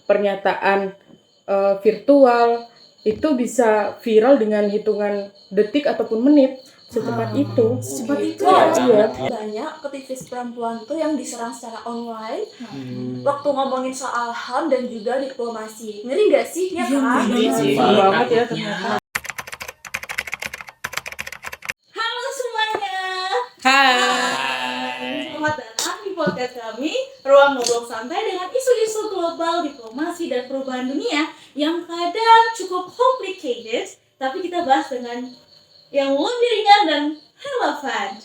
pernyataan virtual itu bisa viral dengan hitungan detik ataupun menit. Secepat itu. Secepat itu Iya. ya. Banyak aktivis perempuan tuh yang diserang secara online. Waktu ngomongin soal HAM dan juga diplomasi. Ngeri nggak sih? Ya kan? Ngeri sih. Banget ya ternyata. Halo semuanya. Hai. Selamat datang di podcast kami, Ruang Ngobrol Santai dengan isu-isu global, diplomasi, dan perubahan dunia yang kadang cukup complicated, tapi kita bahas dengan yang lebih ringan dan relevan.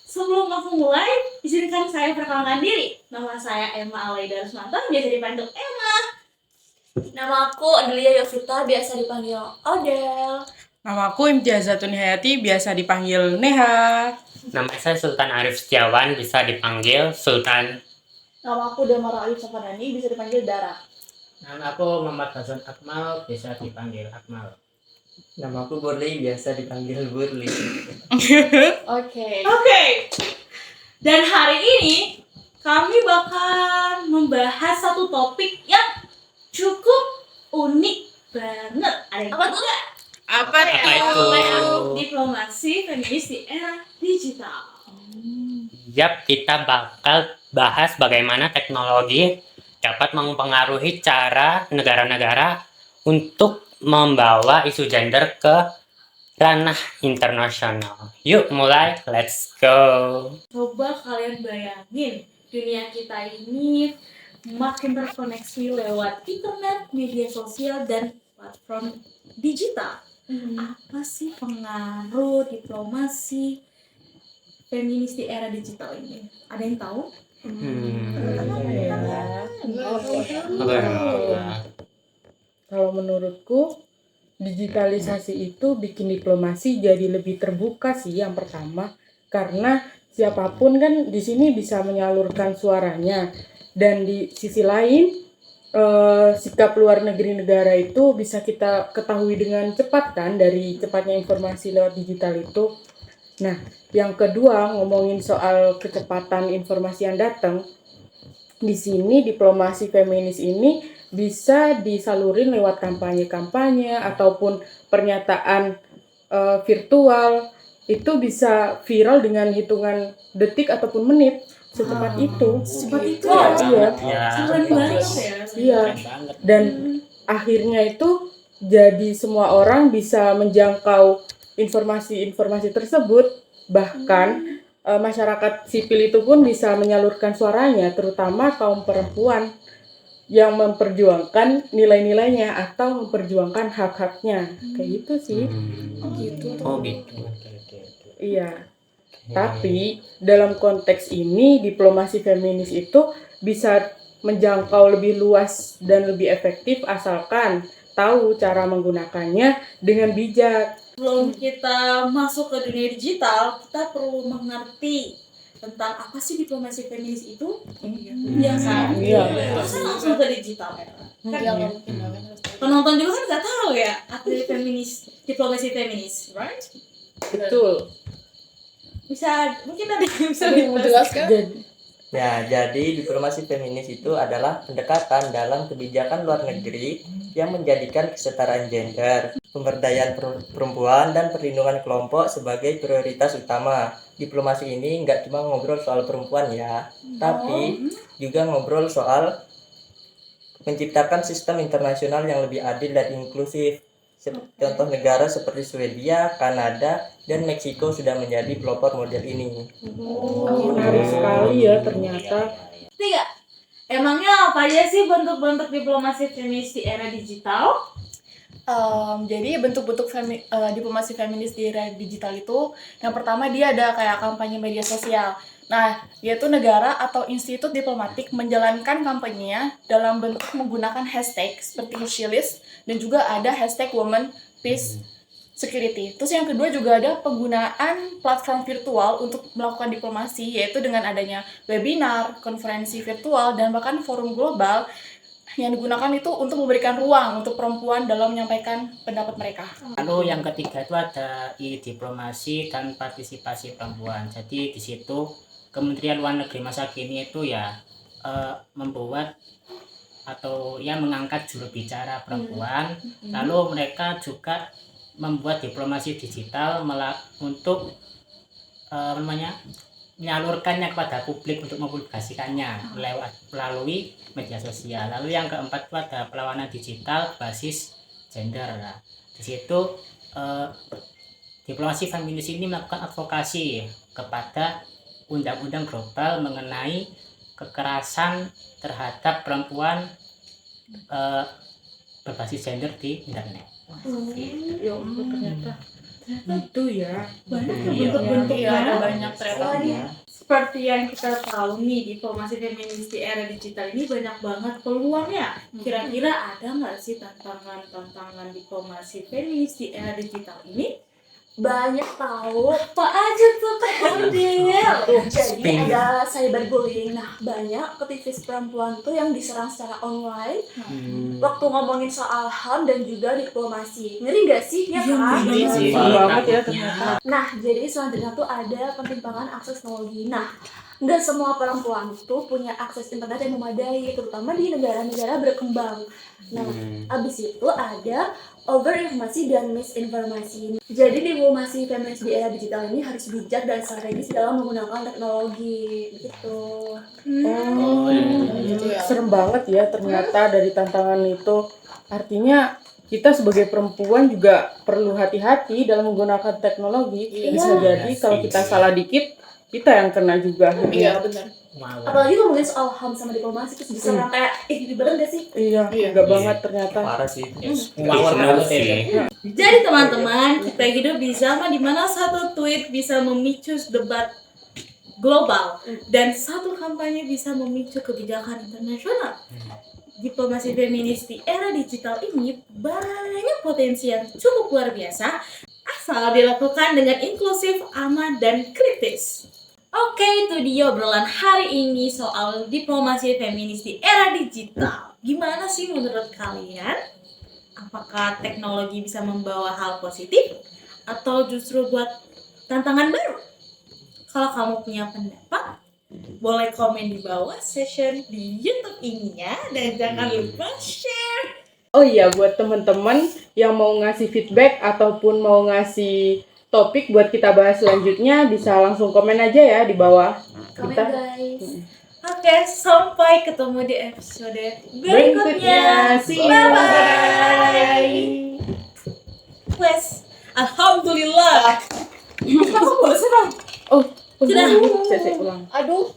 Sebelum aku mulai, izinkan saya perkenalkan diri. Nama saya Emma Alaida Rusmanta, biasa dipanggil Emma. Nama aku Adelia Yovita, biasa dipanggil Odel. Nama aku Imtiazatun Hayati, biasa dipanggil Neha. Nama saya Sultan Arif Setiawan, bisa dipanggil Sultan. Nama aku Damara Alif Safanani, bisa dipanggil Dara. Nama aku Muhammad Hasan Akmal, bisa dipanggil Akmal. Nama aku Burli, biasa dipanggil Burli. Oke. Dan hari ini kami bakal membahas satu topik yang cukup unik banget. Ada yang tahu nggak? Apa itu? Diplomasi feminis di era digital. Yap, kita bakal bahas bagaimana teknologi dapat mempengaruhi cara negara-negara untuk membawa isu gender ke ranah internasional. Yuk mulai, let's go. Coba kalian bayangin, dunia kita ini makin terkoneksi lewat internet, media sosial, dan platform digital. Apa sih pengaruh diplomasi feminis di era digital ini? Ada yang tahu? Kalau menurutku, digitalisasi itu bikin diplomasi jadi lebih terbuka sih yang pertama, karena siapapun kan di sini bisa menyalurkan suaranya, dan di sisi lain sikap luar negeri negara itu bisa kita ketahui dengan cepat kan dari cepatnya informasi lewat digital itu. Nah, yang kedua ngomongin soal kecepatan informasi yang datang, di sini diplomasi feminis ini bisa disalurin lewat kampanye-kampanye ataupun pernyataan virtual, itu bisa viral dengan hitungan detik ataupun menit. Secepat itu. Secepat itu Iya. Keren banget ya. Iya. Dan akhirnya itu jadi semua orang bisa menjangkau informasi-informasi tersebut, bahkan masyarakat sipil itu pun bisa menyalurkan suaranya, terutama kaum perempuan yang memperjuangkan nilai-nilainya atau memperjuangkan hak-haknya. Kayak gitu sih. Oh gitu. Iya. Tapi dalam konteks ini diplomasi feminis itu bisa menjangkau lebih luas dan lebih efektif asalkan tahu cara menggunakannya dengan bijak. Sebelum kita masuk ke dunia digital, kita perlu mengerti tentang apa sih diplomasi feminis itu. Iya kan? Iya. Terus langsung ke digital ya. Penonton juga kan nggak tahu ya arti feminis, diplomasi feminis, right? Betul. Mungkin ada yang bisa dijelaskan. Jadi diplomasi feminis itu adalah pendekatan dalam kebijakan luar negeri yang menjadikan kesetaraan gender, pemberdayaan perempuan, dan perlindungan kelompok sebagai prioritas utama. Diplomasi ini nggak cuma ngobrol soal perempuan ya, tapi juga ngobrol soal menciptakan sistem internasional yang lebih adil dan inklusif. Contoh negara seperti Swedia, Kanada, dan Meksiko sudah menjadi pelopor model ini. Menarik sekali ya ternyata. Tiga. Emangnya apa aja sih bentuk-bentuk diplomasi feminis di era digital? Jadi bentuk-bentuk diplomasi feminis di era digital itu, yang pertama dia ada kayak kampanye media sosial. Nah, yaitu negara atau institut diplomatik menjalankan kampanyenya dalam bentuk menggunakan hashtag seperti #SheList dan juga ada hashtag Women Peace Security. Terus yang kedua juga ada penggunaan platform virtual untuk melakukan diplomasi, yaitu dengan adanya webinar, konferensi virtual, dan bahkan forum global yang digunakan itu untuk memberikan ruang untuk perempuan dalam menyampaikan pendapat mereka. Lalu yang ketiga itu ada diplomasi dan partisipasi perempuan. Jadi di situ Kementerian Luar Negeri masa kini itu ya membuat atau ya mengangkat juru bicara perempuan. Lalu mereka juga membuat diplomasi digital untuk menyalurkannya kepada publik untuk mempublikasikannya melalui media sosial. Lalu yang keempat itu ada perlawanan digital basis gender. Nah, di situ diplomasi feminis ini melakukan advokasi kepada undang-undang global mengenai kekerasan terhadap perempuan berbasis gender di internet. Ya ampun, ternyata itu ya. Banyak ya Iya, bentuk-bentuknya. ada banyak ternyata. Seperti yang kita tahu nih, diplomasi feminis di era digital ini banyak banget peluangnya. Kira-kira ada nggak sih tantangan diplomasi feminis di era digital ini? Banyak tahu. Apa aja tuh Kak Odil? Jadi ada cyberbullying. Nah, banyak aktivis perempuan tuh yang diserang secara online waktu ngomongin soal HAM dan juga diplomasi. Ngeri nggak sih? Ya kan? Ngeri sih. Banget ya ternyata. Nah, jadi selanjutnya tuh ada penyimpangan akses teknologi. Nah, nggak semua perempuan tuh punya akses internet yang memadai, terutama di negara-negara berkembang. Nah, abis itu ada overinformasi dan misinformasi. Jadi diplomasi feminis di era digital ini harus bijak dan strategis dalam menggunakan teknologi, gitu. Oh, gitu ya. serem banget ya ternyata dari tantangan itu. Artinya kita sebagai perempuan juga perlu hati-hati dalam menggunakan teknologi. Bisa jadi kalau kita salah dikit, kita yang kena juga. Iya, benar. Wow. Apalagi ngomongin soal HAM sama diplomasi terus bisa orang kayak bener gak sih? Iya, enggak banget ternyata. Parah sih. Ngawur banget ya. Jadi teman-teman, kita hidup di zaman dimana satu tweet bisa memicu debat global dan satu kampanye bisa memicu kebijakan internasional. Diplomasi feminis di era digital ini banyak potensi yang cukup luar biasa asal dilakukan dengan inklusif, aman, dan kritis. Oke, itu dia obrolan hari ini soal diplomasi feminis di era digital. Gimana sih menurut kalian? Apakah teknologi bisa membawa hal positif atau justru buat tantangan baru? Kalau kamu punya pendapat, boleh komen di bawah session di YouTube ini ya, dan jangan lupa share. Oh iya, buat teman-teman yang mau ngasih feedback ataupun mau ngasih topik buat kita bahas selanjutnya, bisa langsung komen aja ya di bawah. Komen Kita guys. Oke, sampai ketemu di episode berikutnya. berikutnya. See you. Bye-bye. Wes, alhamdulillah. Oh, Sudah. saya ulang. Aduh.